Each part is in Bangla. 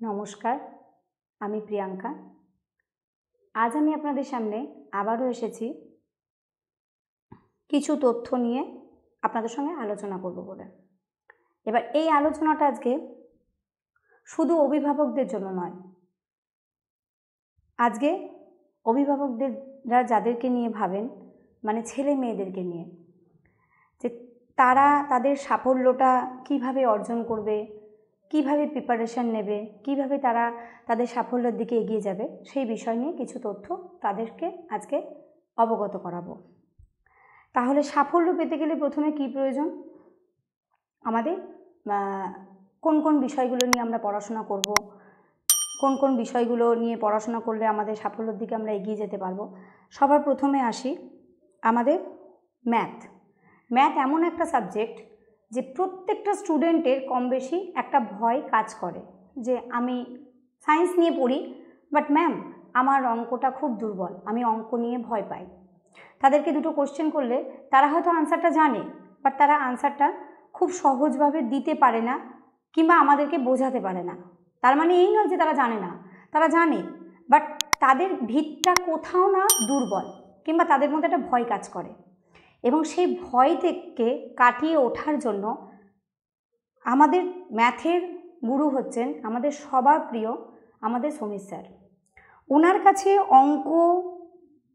নমস্কার, আমি প্রিয়াঙ্কা। আজ আমি আপনাদের সামনে আবারও এসেছি কিছু তথ্য নিয়ে আপনাদের সঙ্গে আলোচনা করব বলে। এবার এই আলোচনাটা আজকে শুধু অভিভাবকদের জন্য নয়, আজকে অভিভাবকদেররা যাদেরকে নিয়ে ভাবেন, মানে ছেলে মেয়েদেরকে নিয়ে, যে তারা তাদের সাফল্যটা কিভাবে অর্জন করবে, কিভাবে প্রিপারেশন নেবে, কিভাবে তারা তাদের সাফল্যের দিকে এগিয়ে যাবে, সেই বিষয় নিয়ে কিছু তথ্য তাদেরকে আজকে অবগত করাবো। তাহলে সাফল্য পেতে গেলে প্রথমে কি প্রয়োজন? আমাদের কোন কোন বিষয়গুলো নিয়ে আমরা পড়াশোনা করব, কোন কোন বিষয়গুলো নিয়ে পড়াশোনা করলে আমাদের সাফল্যের দিকে আমরা এগিয়ে যেতে পারবো। সবার প্রথমে আসি আমাদের ম্যাথ এমন একটা সাবজেক্ট যে প্রত্যেকটা স্টুডেন্টের কম বেশি একটা ভয় কাজ করে, যে আমি সায়েন্স নিয়ে পড়ি, বাট ম্যাম আমার অঙ্কটা খুব দুর্বল, আমি অঙ্ক নিয়ে ভয় পাই। তাদেরকে দুটো কোশ্চেন করলে তারা হয়তো আনসারটা জানে, বাট তারা আনসারটা খুব সহজভাবে দিতে পারে না, কিংবা আমাদেরকে বোঝাতে পারে না। তার মানে এই নয় যে তারা জানে না, তারা জানে, বাট তাদের ভিতটা কোথাও না দুর্বল, কিংবা তাদের মধ্যে একটা ভয় কাজ করে। এবং সেই ভয় থেকে কাটিয়ে ওঠার জন্য আমাদের ম্যাথের গুরু হচ্ছেন আমাদের সবার প্রিয় আমাদের সমীর স্যার। ওনার কাছে অঙ্ক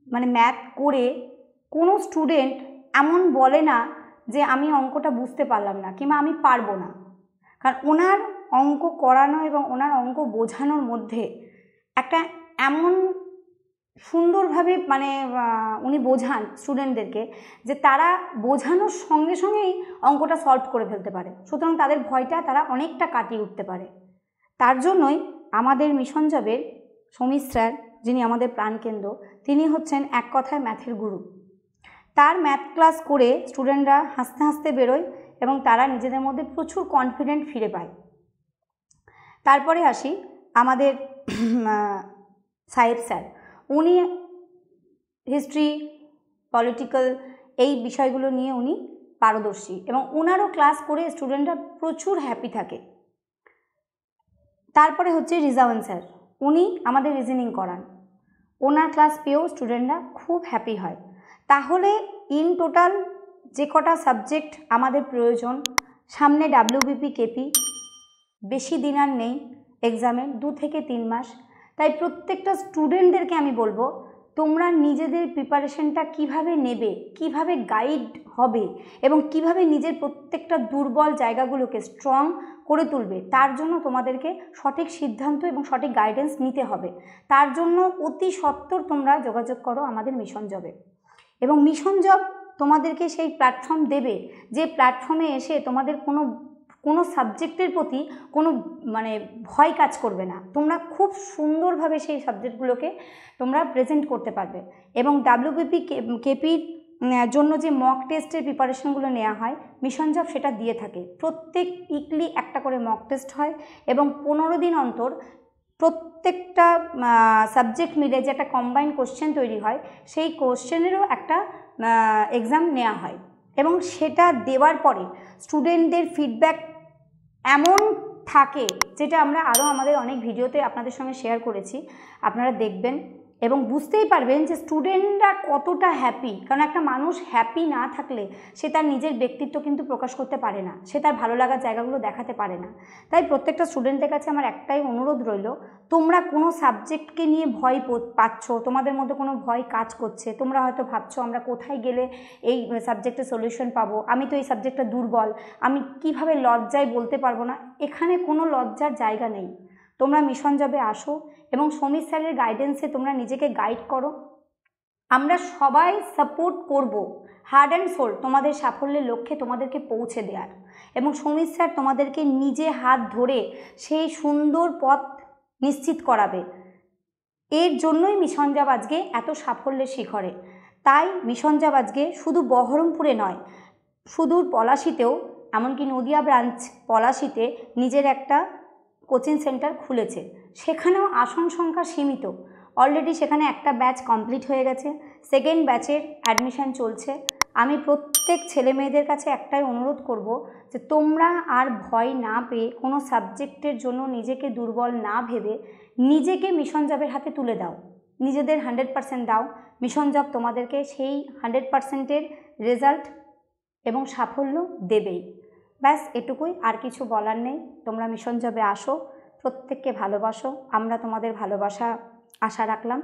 মানে ম্যাথ করে কোনো স্টুডেন্ট এমন বলে না যে আমি অঙ্কটা বুঝতে পারলাম না কিংবা আমি পারবো না। কারণ ওনার অঙ্ক করানো এবং ওনার অঙ্ক বোঝানোর মধ্যে একটা এমন সুন্দরভাবে উনি বোঝান স্টুডেন্টদেরকে যে তারা বোঝানোর সঙ্গে সঙ্গেই অঙ্কটা সলভ করে ফেলতে পারে। সুতরাং তাদের ভয়টা তারা অনেকটা কাটিয়ে উঠতে পারে। তার জন্যই আমাদের মিশন জবের সমীর স্যার, যিনি আমাদের প্রাণকেন্দ্র, তিনি হচ্ছেন এক কথায় ম্যাথের গুরু। তার ম্যাথ ক্লাস করে স্টুডেন্টরা হাসতে হাসতে বেরোয় এবং তারা নিজেদের মধ্যে প্রচুর কনফিডেন্ট ফিরে পায়। তারপরে আসি আমাদের সাহেব স্যার। উনি হিস্ট্রি, পলিটিক্যাল এই বিষয়গুলো নিয়ে উনি পারদর্শী এবং ওনারও ক্লাস করে স্টুডেন্টরা প্রচুর হ্যাপি থাকে। তারপরে হচ্ছে রিজাওয়ান স্যার, উনি আমাদের রিজনিং করান। ওনার ক্লাস পেয়েও স্টুডেন্টরা খুব হ্যাপি হয়। তাহলে ইন টোটাল যে কটা সাবজেক্ট আমাদের প্রয়োজন, সামনে ডাব্লিউবিপি কেপি, বেশি দিন আর নেই এক্সামে, 2 থেকে 3 মাস। তাই প্রত্যেকটা স্টুডেন্টদেরকে আমি বলবো, তোমরা নিজেদের প্রিপারেশনটা কিভাবে নেবে, কিভাবে গাইড হবে এবং কিভাবে নিজের প্রত্যেকটা দুর্বল জায়গাগুলোকে স্ট্রং করে তুলবে, তার জন্য তোমাদেরকে সঠিক সিদ্ধান্ত এবং সঠিক গাইডেন্স নিতে হবে। তার জন্য অতি সত্বর তোমরা যোগাযোগ করো আমাদের মিশন জবে। এবং মিশন জব তোমাদেরকে সেই প্ল্যাটফর্ম দেবে, যে প্ল্যাটফর্মে এসে তোমাদের কোনো সাবজেক্টের প্রতি কোনো ভয় কাজ করবে না। তোমরা খুব সুন্দরভাবে সেই সাবজেক্টগুলোকে তোমরা প্রেজেন্ট করতে পারবে। এবং ডাব্লিউবিপি কেপির জন্য যে মক টেস্টের প্রিপারেশনগুলো নেওয়া হয়, মিশন জব সেটা দিয়ে থাকে। প্রত্যেক উইকলি একটা করে মক টেস্ট হয় এবং 15 দিন অন্তর প্রত্যেকটা সাবজেক্ট মিলে যে একটা কম্বাইন্ড কোশ্চেন তৈরি হয়, সেই কোশ্চেনেরও একটা এক্সাম নেওয়া হয়। এবং সেটা দেওয়ার পরে স্টুডেন্টদের ফিডব্যাক এমন থাকে, যেটা আমরা আরও আমাদের অনেক ভিডিওতে আপনাদের সঙ্গে শেয়ার করেছি, আপনারা দেখবেন এবং বুঝতেই পারবেন যে স্টুডেন্টরা কতটা হ্যাপি। কারণ একটা মানুষ হ্যাপি না থাকলে সে তার নিজের ব্যক্তিত্ব কিন্তু প্রকাশ করতে পারে না, সে তার ভালো লাগার জায়গাগুলো দেখাতে পারে না। তাই প্রত্যেকটা স্টুডেন্টের কাছে আমার একটাই অনুরোধ রইল, তোমরা কোনো সাবজেক্টকে নিয়ে ভয় পাচ্ছ, তোমাদের মধ্যে কোনো ভয় কাজ করছে, তোমরা হয়তো ভাবছো আমরা কোথায় গেলে এই সাবজেক্টের সলিউশন পাবো, আমি তো এই সাবজেক্টটা দুর্বল, আমি কিভাবে লজ্জায় বলতে পারবো না। এখানে কোনো লজ্জার জায়গা নেই। তোমরা মিশন জবে আসো এবং সমীর স্যারের গাইডেন্সে তোমরা নিজেকে গাইড করো। আমরা সবাই সাপোর্ট করব হার্ড অ্যান্ড সোল তোমাদের সাফল্যের লক্ষ্যে তোমাদেরকে পৌঁছে দেওয়ার। এবং সমীর স্যার তোমাদেরকে নিজে হাত ধরে সেই সুন্দর পথ নিশ্চিত করাবে। এর জন্যই মিশন জব আজকে এত সাফল্যের শিখরে। তাই মিশন জব আজকে শুধু বহরমপুরে নয়, সুদূর পলাশিতেও, এমনকি নদিয়া ব্রাঞ্চ পলাশিতে নিজের একটা কোচিং সেন্টার খুলেছে। সেখানেও আসন সংখ্যা সীমিত। অলরেডি সেখানে একটা ব্যাচ কমপ্লিট হয়ে গেছে, সেকেন্ড ব্যাচের অ্যাডমিশন চলছে। আমি প্রত্যেক ছেলে মেয়েদের কাছে একটাই অনুরোধ করব যে তোমরা আর ভয় না পেয়ে কোনো সাবজেক্টের জন্য নিজেকে দুর্বল না ভেবে নিজেকে মিশন জবের হাতে তুলে দাও, নিজেদের 100% দাও। মিশন জব তোমাদেরকে সেই 100%-এর রেজাল্ট এবং সাফল্য দেবেই। ব্যাস এটুকুই, আর কিছু বলার নেই। তোমরা মিশন জবে আসো, প্রত্যেককে ভালোবাসো, আমরা তোমাদের ভালোবাসা আশা রাখলাম।